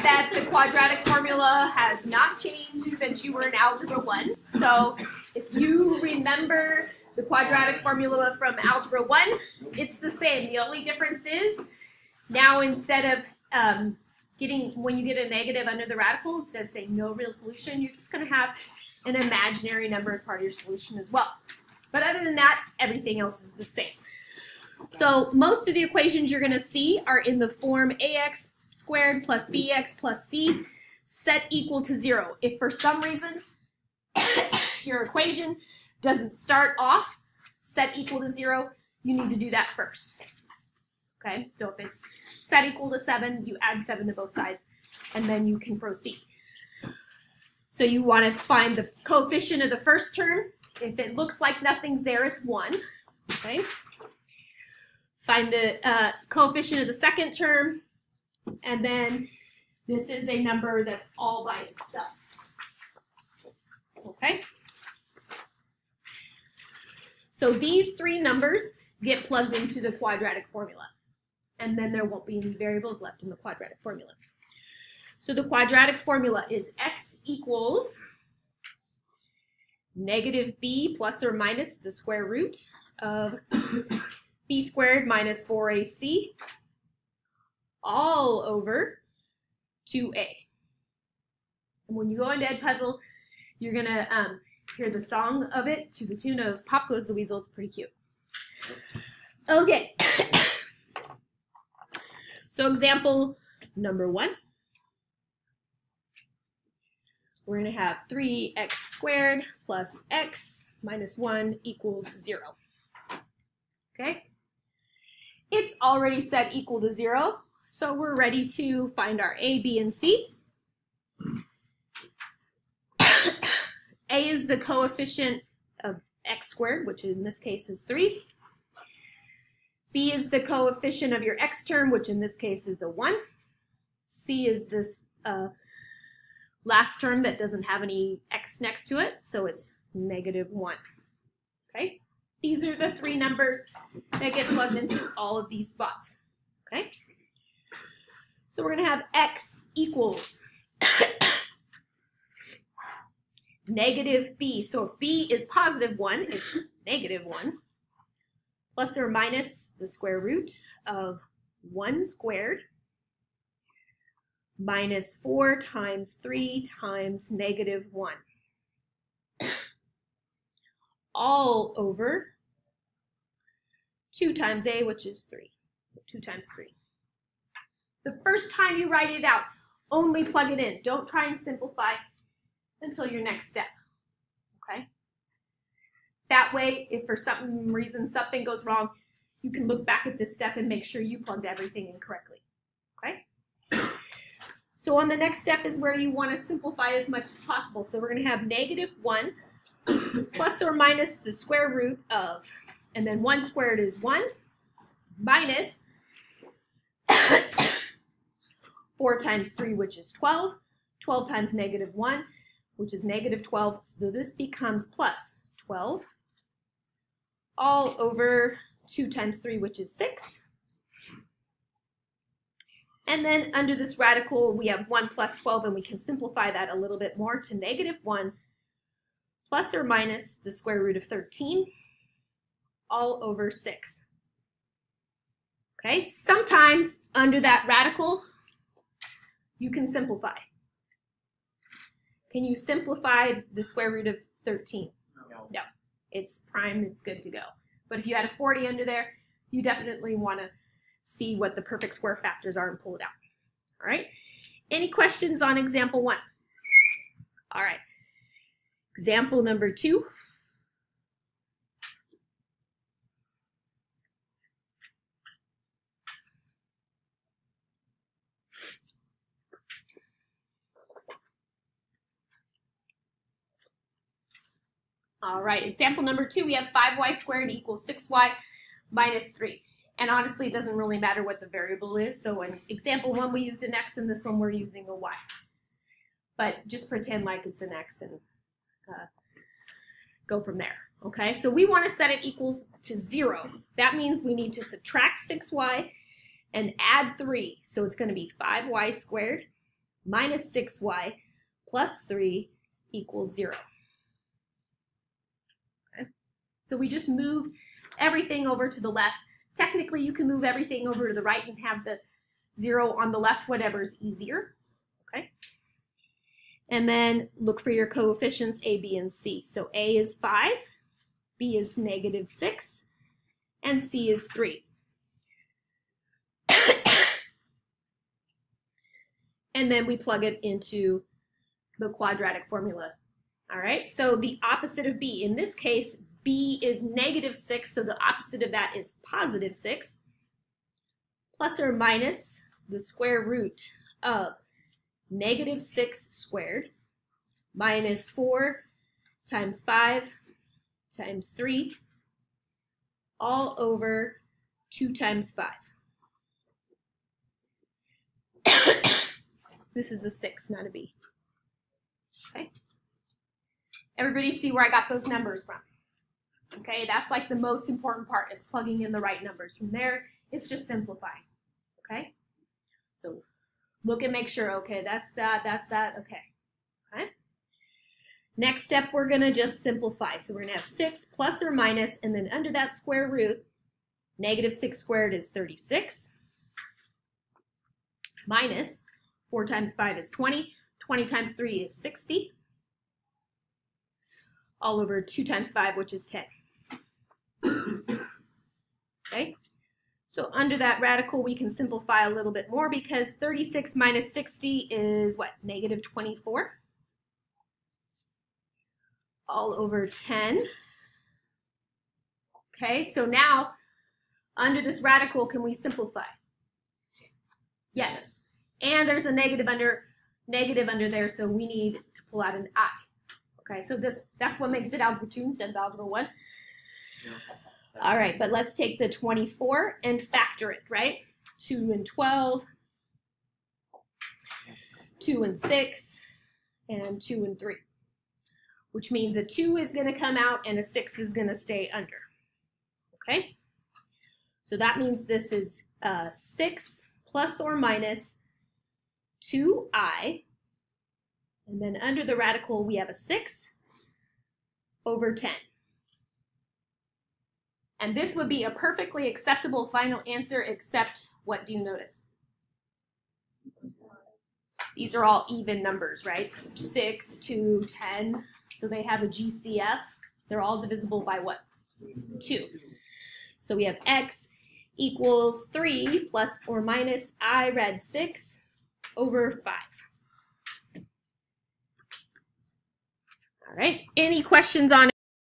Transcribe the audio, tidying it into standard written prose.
that the quadratic formula has not changed since you were in Algebra 1. So if you remember the quadratic formula from Algebra 1, it's the same. The only difference is now instead of when you get a negative under the radical, instead of saying no real solution, you're just going to have an imaginary number as part of your solution as well. But other than that, everything else is the same. So most of the equations you're going to see are in the form ax squared plus bx plus c set equal to 0. If for some reason your equation doesn't start off set equal to 0, you need to do that first. Okay, so if it's set equal to 7, you add 7 to both sides, and then you can proceed. So you want to find the coefficient of the first term. If it looks like nothing's there, it's 1. Okay. Find the coefficient of the second term, and then this is a number that's all by itself. Okay. So these three numbers get plugged into the quadratic formula, and then there won't be any variables left in the quadratic formula. So the quadratic formula is x equals negative b plus or minus the square root of b squared minus 4ac all over 2a. And when you go into Edpuzzle, you're going to hear the song of it to the tune of Pop Goes the Weasel. It's pretty cute. Okay. So example number 1. We're going to have 3x squared plus x minus 1 equals 0. Okay? It's already set equal to 0, so we're ready to find our a, b, and c. A is the coefficient of x squared, which in this case is 3. B is the coefficient of your x term, which in this case is a 1. C is this last term that doesn't have any x next to it, so it's negative 1. Okay? These are the three numbers that get plugged into all of these spots. Okay? So we're going to have x equals negative b. So if b is positive 1, it's negative 1, plus or minus the square root of 1 squared minus 4 times 3 times negative 1, all over 2 times a, which is 3. So 2 times 3. The first time you write it out, only plug it in. Don't try and simplify until your next step. Okay? That way, if for some reason something goes wrong, you can look back at this step and make sure you plugged everything in correctly. Okay? So on the next step is where you want to simplify as much as possible. So we're going to have negative 1 plus or minus the square root of, and then 1 squared is 1, minus 4 times 3, which is 12. 12 times negative 1, which is negative 12. So this becomes plus 12, all over 2 times 3, which is 6. And then under this radical, we have 1 plus 12, and we can simplify that a little bit more to negative 1 plus or minus the square root of 13, all over 6. Okay, sometimes under that radical, you can simplify. Can you simplify the square root of 13? No. It's prime, it's good to go. But if you had a 40 under there, you definitely want to see what the perfect square factors are and pull it out. All right? Any questions on example 1? All right. Example number 2. All right, example number 2, we have 5y squared equals 6y minus 3. And honestly, it doesn't really matter what the variable is. So in example 1, we used an x, and this one we're using a y. But just pretend like it's an x and go from there. Okay, so we want to set it equals to 0. That means we need to subtract 6y and add 3. So it's going to be 5y squared minus 6y plus 3 equals 0. Okay. So we just move everything over to the left. Technically, you can move everything over to the right and have the 0 on the left, whatever is easier. Okay. And then look for your coefficients A, B, and C. So A is 5, B is negative 6, and C is 3. And then we plug it into the quadratic formula. All right, so the opposite of B. In this case, B is negative 6, so the opposite of that is positive 6, plus or minus the square root of negative 6 squared minus 4 times 5 times 3 all over 2 times 5. This is a 6, not a B. Okay. Everybody see where I got those numbers from? Okay, that's like the most important part, is plugging in the right numbers. From there, it's just simplifying. Okay? So look and make sure, okay, that's that, okay. Okay? Next step, we're going to just simplify. So we're going to have 6 plus or minus, and then under that square root, negative 6 squared is 36, minus 4 times 5 is 20, 20 times 3 is 60, all over 2 times 5, which is 10. Okay? So under that radical, we can simplify a little bit more, because 36 minus 60 is what? Negative 24. All over 10. Okay, so now under this radical, can we simplify? Yes. And there's a negative under there, so we need to pull out an I. Okay, so that's what makes it algebra 2 instead of algebra 1. All right, but let's take the 24 and factor it, right? 2 and 12, 2 and 6, and 2 and 3, which means a 2 is going to come out and a 6 is going to stay under. Okay? So that means this is 6 plus or minus 2i, and then under the radical we have a 6 over 10. And this would be a perfectly acceptable final answer, except what do you notice? These are all even numbers, right? 6, 2, 10. So they have a GCF. They're all divisible by what? 2. So we have x equals 3 plus or minus I read 6 over 5. All right. Any questions on it?